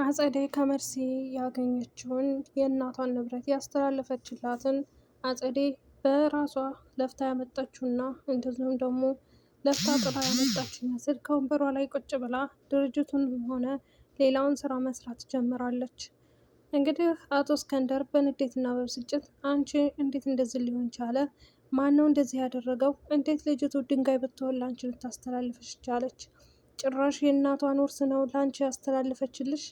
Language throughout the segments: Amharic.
አጸዴ ከመርሲ ያገኘችውን የእናቷን ንብረት ያስተላለፈችላትን አጸዴ በራሷ ለፍታ ያመጣችውና እንደዚሁም ደግሞ ለፍታ ጥላ ያመጣችው ይመስል ከወንበሯ ላይ ቁጭ ብላ ድርጅቱንም ሆነ ሌላውን ስራ መስራት ጀምራለች። እንግዲህ አቶ እስከንደር በንዴትና በብስጭት አንቺ እንዴት እንደዚህ ሊሆን ቻለ? ማን ነው እንደዚህ ያደረገው? እንዴት ልጅቱ ድንጋይ ብትሆን ለአንቺ ልታስተላልፍሽ ቻለች? ጭራሽ የእናቷን ውርስ ነው ለአንቺ ያስተላለፈችልሽ?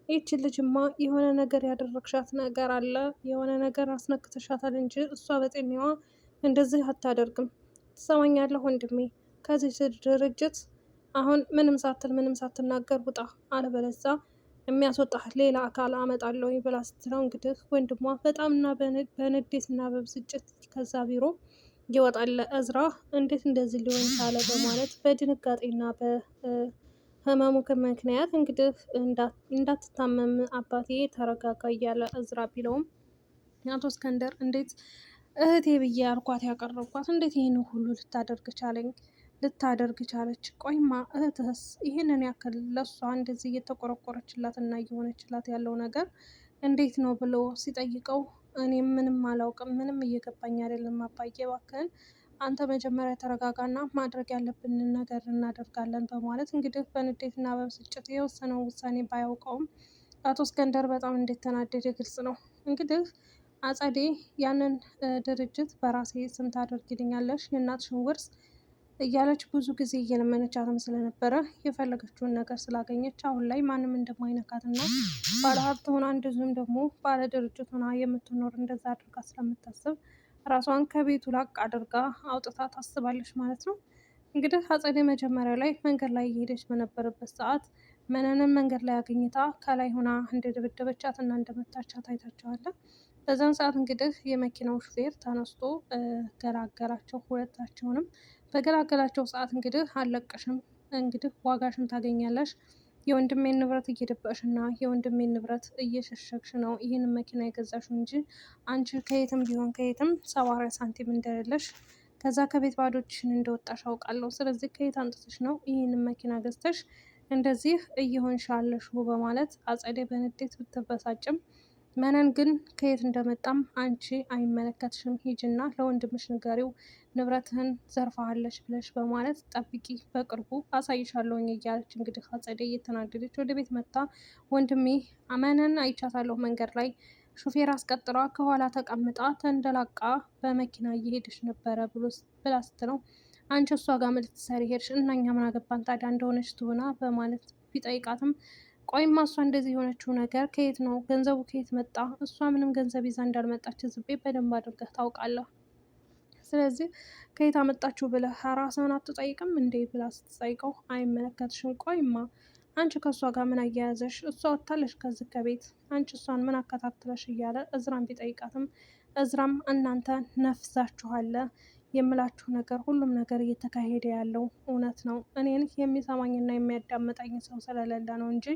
ይህች ልጅማ የሆነ ነገር ያደረግሻት ነገር አለ፣ የሆነ ነገር አስነክተሻታል እንጂ እሷ በጤናዋ እንደዚህ አታደርግም። ትሰማኛለህ ወንድሜ? ከዚህ ድርጅት አሁን ምንም ሳትል ምንም ሳትናገር ውጣ፣ አለበለዛ የሚያስወጣህ ሌላ አካል አመጣለሁ ብላ ስትለው እንግዲህ ወንድሟ በጣምና በንዴትና በብስጭት ከዛ ቢሮ ይወጣል። እዝራ እንዴት እንደዚህ ሊሆን ቻለ በማለት በድንጋጤና በህመሙ ምክንያት እንግዲህ እንዳትታመም አባቴ ተረጋጋ እያለ እዝራ ቢለውም አቶ እስከንደር እንዴት እህቴ ብዬ አልኳት ያቀረብኳት እንዴት ይህን ሁሉ ልታደርግ ቻለች? ቆይማ እህትህስ ይህንን ያክል ለሷ እንደዚህ እየተቆረቆረችላት እና እየሆነችላት ያለው ነገር እንዴት ነው ብሎ ሲጠይቀው እኔም ምንም አላውቅም፣ ምንም እየገባኝ አይደለም አባዬ፣ እባክህን አንተ መጀመሪያ ተረጋጋና ማድረግ ያለብንን ነገር እናደርጋለን በማለት እንግዲህ በንዴትና በብስጭት የወሰነው ውሳኔ ባያውቀውም አቶ እስከንደር በጣም እንዴት ተናደደ ግልጽ ነው። እንግዲህ አጸዴ ያንን ድርጅት በራሴ ስም ታደርጊልኛለሽ የእናትሽን ውርስ እያለች ብዙ ጊዜ እየለመነቻትም ስለነበረ የፈለገችውን ነገር ስላገኘች አሁን ላይ ማንም እንደማይነካትና ባለሀብት ሆና እንደዚሁም ደግሞ ባለ ድርጅት ሆና የምትኖር እንደዛ አድርጋ ስለምታስብ ራሷን ከቤቱ ላቅ አድርጋ አውጥታ ታስባለች ማለት ነው። እንግዲህ አጸዴ መጀመሪያ ላይ መንገድ ላይ እየሄደች በነበረበት ሰዓት መነንን መንገድ ላይ አግኝታ ከላይ ሆና እንደደበደበቻት እና እንደመታቻት አይታቸዋለን። በዛን ሰዓት እንግዲህ የመኪናው ሹፌር ተነስቶ ገላገላቸው ሁለታቸውንም። በገላገላቸው ሰዓት እንግዲህ አልለቅሽም፣ እንግዲህ ዋጋሽን ታገኛለሽ፣ የወንድሜን ንብረት እየደበቅሽ እና የወንድሜን ንብረት እየሸሸግሽ ነው ይህንን መኪና የገዛሽው እንጂ አንቺ ከየትም ቢሆን ከየትም 70 ሳንቲም እንደሌለሽ ከዛ ከቤት ባዶችሽን እንደወጣሽ አውቃለሁ። ስለዚህ ከየት አንጥተሽ ነው ይህንን መኪና ገዝተሽ እንደዚህ እየሆንሽ ያለሽው? በማለት አጸዴ በንዴት ብትበሳጭም መነን ግን ከየት እንደመጣም አንቺ አይመለከትሽም፣ ሂጅና ለወንድምሽ ንገሪው ንብረትህን ዘርፋሃለች ብለሽ በማለት ጠብቂ፣ በቅርቡ አሳይሻለሁኝ እያለች እንግዲህ አጸዴ እየተናደደች ወደ ቤት መጣ። ወንድሜ መነን አይቻታለሁ መንገድ ላይ ሹፌር አስቀጥሯ ከኋላ ተቀምጣ ተንደላቃ በመኪና እየሄደች ነበረ ብላ ስትለው አንቺ እሷ ጋር ምን ልትሰሪ ሄድሽ? እና እኛ ምን አገባን ታዲያ እንደሆነች ትሆና በማለት ቢጠይቃትም ቆይማ እሷ እንደዚህ የሆነችው ነገር ከየት ነው? ገንዘቡ ከየት መጣ? እሷ ምንም ገንዘብ ይዛ እንዳልመጣች ዝቤ በደንብ አድርገህ ታውቃለህ። ስለዚህ ከየት አመጣችሁ ብለህ ራስህን አትጠይቅም እንዴ ብላ ስትጠይቀው አይመለከትሽም። ቆይማ አንቺ ከእሷ ጋር ምን አያያዘሽ? እሷ ወጥታለች ከዚህ ከቤት አንቺ እሷን ምን አከታትለሽ እያለ እዝራን ቢጠይቃትም እዝራም እናንተ ነፍሳችኋለ የምላችሁ ነገር ሁሉም ነገር እየተካሄደ ያለው እውነት ነው። እኔን የሚሰማኝና የሚያዳምጠኝ ሰው ስለሌለ ነው እንጂ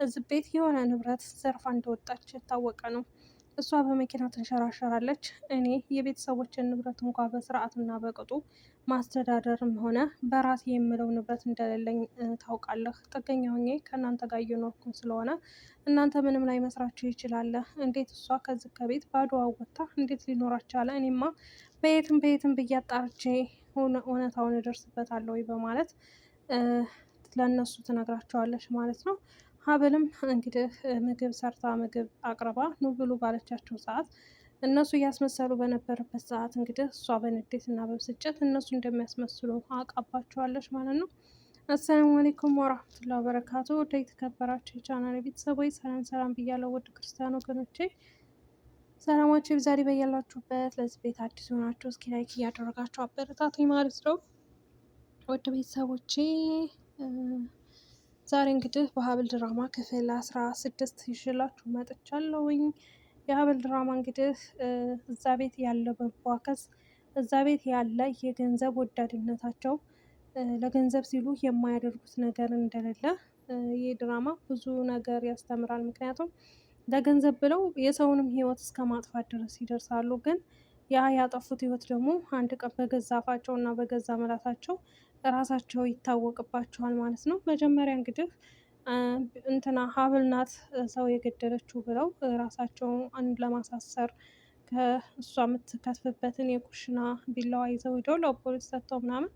እዚህ ቤት የሆነ ንብረት ዘርፋ እንደወጣች የታወቀ ነው። እሷ በመኪና ትንሸራሸራለች። እኔ የቤተሰቦችን ንብረት እንኳ በስርዓትና በቅጡ ማስተዳደርም ሆነ በራሴ የምለው ንብረት እንደሌለኝ ታውቃለህ። ጥገኛ ሆኜ ከእናንተ ጋር እየኖርኩኝ ስለሆነ እናንተ ምንም ላይ መስራችሁ ይችላለ። እንዴት እሷ ከዚህ ከቤት ባዶ ወጥታ እንዴት ሊኖራት ቻለ? እኔማ በየትም ብዬ አጣርቼ እውነታውን እደርስበታለሁ ወይ በማለት ለእነሱ ትነግራቸዋለች ማለት ነው። ሀብልም እንግዲህ ምግብ ሰርታ ምግብ አቅርባ ኑ ብሉ ባለቻቸው ሰዓት እነሱ እያስመሰሉ በነበረበት ሰዓት እንግዲህ እሷ በንዴት እና በብስጭት እነሱ እንደሚያስመስሉ አውቃባቸዋለች ማለት ነው። አሰላሙ አለይኩም ወራህመቱላሂ ወበረካቱ። ወደ የተከበራችሁ የቻናል ቤተሰቦች ሰላም ሰላም ብያለሁ። ውድ ክርስቲያን ወገኖቼ ሰላማችሁ ይብዛልኝ በያላችሁበት። ለዚህ ቤት አዲስ ሆናችሁ እስኪ ላይክ እያደረጋችሁ አበረታቱኝ ማለት ነው። ውድ ቤተሰቦቼ ዛሬ እንግዲህ በሀብል ድራማ ክፍል 16 ይዤላችሁ መጥቻለሁኝ። የሀብል ድራማ እንግዲህ እዛ ቤት ያለ መቧከስ፣ እዛ ቤት ያለ የገንዘብ ወዳድነታቸው፣ ለገንዘብ ሲሉ የማያደርጉት ነገር እንደሌለ ይህ ድራማ ብዙ ነገር ያስተምራል። ምክንያቱም ለገንዘብ ብለው የሰውንም ሕይወት እስከ ማጥፋት ድረስ ይደርሳሉ። ግን ያ ያጠፉት ሕይወት ደግሞ አንድ ቀን በገዛ አፋቸው እና በገዛ ምላሳቸው ራሳቸው ይታወቅባቸዋል ማለት ነው። መጀመሪያ እንግዲህ እንትና ሀብል ናት ሰው የገደለችው ብለው ራሳቸውን ለማሳሰር ከእሷ የምትከትፍበትን የኩሽና ቢላዋ ይዘው ሄደው ለፖሊስ ሰጥተው ምናምን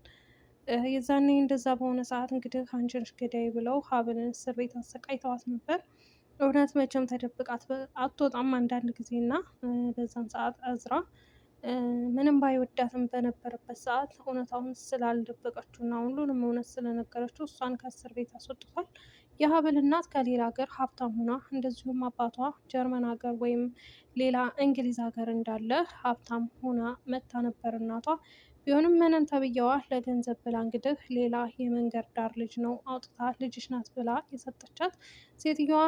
የዛኔ እንደዛ በሆነ ሰዓት እንግዲህ አንቺ ነሽ ገዳይ ብለው ሀብልን እስር ቤት አሰቃይተዋት ነበር። እውነት መቼም ተደብቃት አትወጣም አንዳንድ ጊዜ እና በዛን ሰዓት እዝራ ምንም ባይወዳትም በነበረበት ሰዓት እውነታውን ስላልደበቀችው እና ሁሉንም እውነት ስለነገረችው እሷን ከእስር ቤት አስወጥቷል። የሀብል እናት ከሌላ ሀገር ሀብታም ሆና እንደዚሁም አባቷ ጀርመን ሀገር ወይም ሌላ እንግሊዝ ሀገር እንዳለ ሀብታም ሆና መታ ነበር እናቷ። ቢሆንም መነን ተብዬዋ ለገንዘብ ብላ እንግዲህ ሌላ የመንገድ ዳር ልጅ ነው አውጥታ ልጅሽ ናት ብላ የሰጠቻት። ሴትየዋ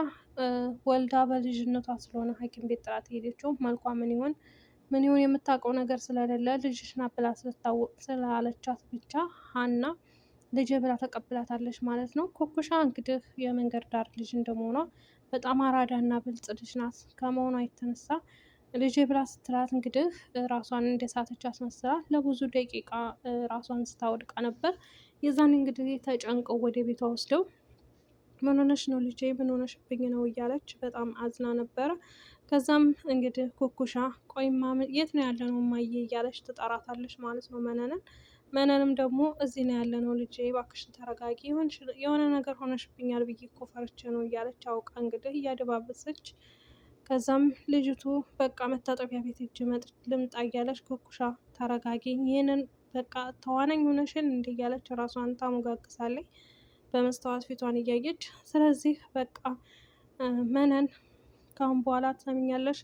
ወልዳ በልጅነቷ ስለሆነ ሐኪም ቤት ጥላት ሄደችው። መልኳ ምን ይሆን የምታውቀው ነገር ስለሌለ ልጅሽ ናት ብላ ስላለቻት ብቻ ሀና ልጅ ብላ ተቀብላታለች ማለት ነው። ኩኩሻ እንግዲህ የመንገድ ዳር ልጅ እንደመሆኗ በጣም አራዳና ብልጥ ልጅ ናት ከመሆኗ የተነሳ ልጄ ብላ ስትላት እንግዲህ ራሷን እንደሳተች አስመስላ ለብዙ ደቂቃ ራሷን ስታወድቃ ነበር። የዛን እንግዲህ ተጨንቀው ወደ ቤቷ ወስደው ምን ሆነሽ ነው ልጄ ምን ሆነሽብኝ ነው እያለች በጣም አዝና ነበረ። ከዛም እንግዲህ ኩኩሻ ቆይማ የት ነው ያለ ነው እማዬ እያለች ትጠራታለች ማለት ነው መነንን። መነንም ደግሞ እዚህ ነው ያለ ነው ልጄ እባክሽን ተረጋጊ የሆነ ነገር ሆነሽብኛል ብዬ እኮ ፈርቼ ነው እያለች አውቃ እንግዲህ እያደባበሰች ከዛም ልጅቱ በቃ መታጠቢያ ቤት ሂጅ ልምጣ እያለች ኩኩሻ ተረጋጊ ይህንን በቃ ተዋናኝ ሆነሽን እንዲ እያለች ራሷን ታሞጋግሳለች በመስተዋት ፊቷን እያየች። ስለዚህ በቃ መነን ካሁን በኋላ ትሰሚኛለሽ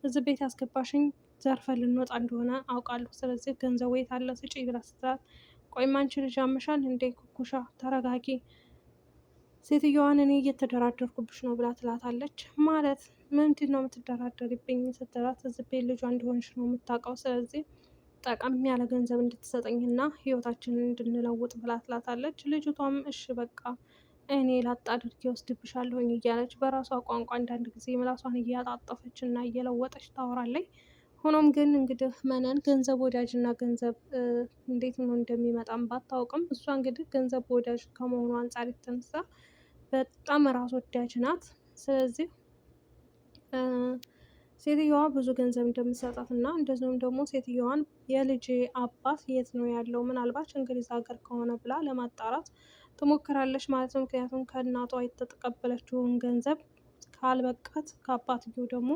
እዚህ ቤት ያስገባሽኝ ዘርፈን ልንወጣ እንደሆነ አውቃለሁ። ስለዚህ ገንዘቡ የት አለ ስጪኝ ብላ ስትላት ቆይማ አንቺ ልጅ ያምሻል እንዴ ኩኩሻ ተረጋጊ ሴትዮዋን እኔ እየተደራደርኩብሽ ነው ብላ ትላታለች። ማለት ምንድን ነው የምትደራደሪብኝ ስትላት እዚህ ቤት ልጇ እንደሆንሽ ነው የምታውቀው ስለዚህ ጠቀም ያለ ገንዘብ እንድትሰጠኝና ህይወታችንን እንድንለውጥ ብላ ትላታለች። ልጅቷም እሺ በቃ እኔ ላጣ አድርጌ ወስድብሻለሁኝ እያለች በራሷ ቋንቋ አንዳንድ ጊዜ ምላሷን እያጣጠፈች እና እየለወጠች ታወራለች። ሆኖም ግን እንግዲህ መነን ገንዘብ ወዳጅ እና ገንዘብ እንዴት ነው እንደሚመጣም ባታውቅም እሷ እንግዲህ ገንዘብ ወዳጅ ከመሆኑ አንጻር የተነሳ በጣም ራስ ወዳጅ ናት። ስለዚህ ሴትየዋ ብዙ ገንዘብ እንደምትሰጣት እና እንደዚሁም ደግሞ ሴትየዋን የልጄ አባት የት ነው ያለው ምናልባት እንግሊዝ ሀገር ከሆነ ብላ ለማጣራት ትሞክራለች ማለት ነው። ምክንያቱም ከእናቷ የተቀበለችውን ገንዘብ ካልበቃት ከአባትየው ደግሞ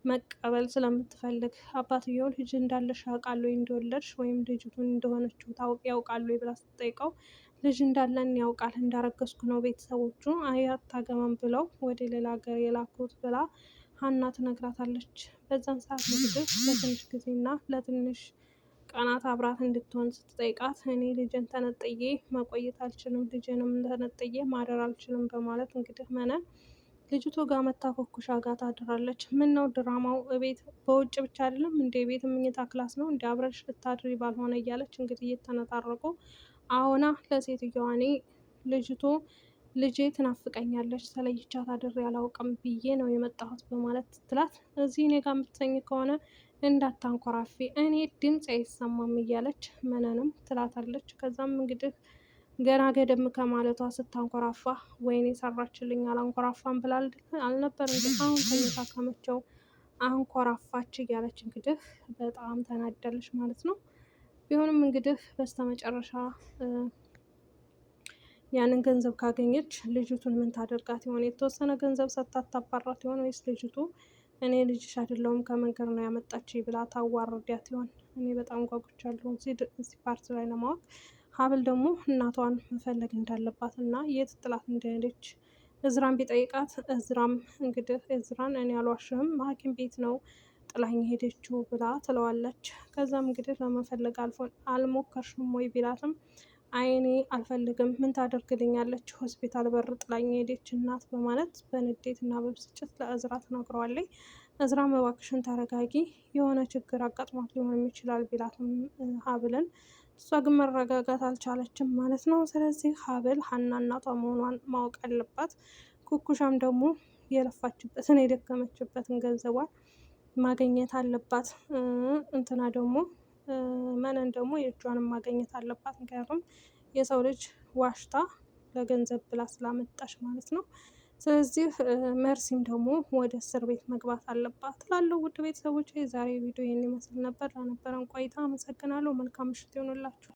መቀበል ስለምትፈልግ አባትየው ልጅ እንዳለሽ ያውቃሉ እንደወለድሽ ወይም ልጅቱን እንደሆነችው ያውቃሉ ብላ ስትጠይቀው ልጅ እንዳለን ያውቃል እንዳረገዝኩ ነው ቤተሰቦቹ አታገባም ብለው ወደ ሌላ ሀገር የላኩት ብላ ሀና ትነግራታለች። በዛን ሰዓት እንግዲህ ለትንሽ ጊዜና ለትንሽ ቀናት አብራት እንድትሆን ስትጠይቃት እኔ ልጅን ተነጥዬ መቆየት አልችልም ልጅንም ተነጥዬ ማደር አልችልም በማለት እንግዲህ መነን ልጅቱ ጋር መታ ኩኩሻ ጋር ታድራለች። ምን ነው ድራማው ቤት በውጭ ብቻ አይደለም እንደ ቤት ምኝታ ክላስ ነው እንደ አብረሽ ልታድሪ ባልሆነ እያለች እንግዲህ እየተነታረቁ አሁና ለሴትዮዋ እኔ ልጅቱ ልጄ ትናፍቀኛለች ተለይቻት አድሬ አላውቅም ብዬ ነው የመጣሁት በማለት ትላት እዚህ እኔ ጋር የምትተኝ ከሆነ እንዳታንኮራፊ እኔ ድምፅ አይሰማም እያለች መነንም ትላታለች። ከዛም እንግዲህ ገና ገደም ከማለቷ ስታንኮራፋ ወይኔ ሰራችልኝ አላንኮራፋም ብላል አልነበር እንዴ አሁን ተኝታ ከመቸው አንኮራፋች እያለች እንግዲህ በጣም ተናደለች ማለት ነው። ቢሆንም እንግዲህ በስተመጨረሻ ያንን ገንዘብ ካገኘች ልጅቱን ምን ታደርጋት ይሆን? የተወሰነ ገንዘብ ሰጥታት ታባራት ይሆን ወይስ ልጅቱ እኔ ልጅሽ አይደለሁም ከመንገድ ነው ያመጣች ብላ ታዋርዳት ይሆን? እኔ በጣም ጓጉቻለሁ እዚህ ፓርት ላይ ለማወቅ። ሀብል ደግሞ እናቷን መፈለግ እንዳለባት እና የት ጥላት እንደሄደች እዝራን ቢጠይቃት እዝራም እንግዲህ እዝራን እኔ አልዋሽህም ሐኪም ቤት ነው ጥላኝ ሄደችው ብላ ትለዋለች። ከዛም እንግዲህ ለመፈለግ አልሞከርሽም ወይ ቢላትም አይኔ አልፈልግም ምን ታደርግልኛለች ሆስፒታል በር ጥላኝ ሄደች እናት በማለት በንዴት እና በብስጭት ለእዝራ ትነግረዋለች። እዝራም እባክሽን ተረጋጊ የሆነ ችግር አጋጥሟት ሊሆን ይችላል ቢላትም ሀብልን እሷ ግን መረጋጋት አልቻለችም ማለት ነው። ስለዚህ ሀብል ሀና እናቷ መሆኗን ማወቅ አለባት። ኩኩሻም ደግሞ የለፋችበትን የደከመችበትን ገንዘቧን ማግኘት አለባት። እንትና ደግሞ መነን ደግሞ የእጇንም ማግኘት አለባት። ምክንያቱም የሰው ልጅ ዋሽታ ለገንዘብ ብላ ስላመጣች ማለት ነው። ስለዚህ መርሲም ደግሞ ወደ እስር ቤት መግባት አለባት እላለሁ። ውድ ቤተሰቦች የዛሬ ቪዲዮ ይህን ይመስል ነበር። ለነበረን ቆይታ አመሰግናለሁ። መልካም ምሽት ይሆንላችሁ።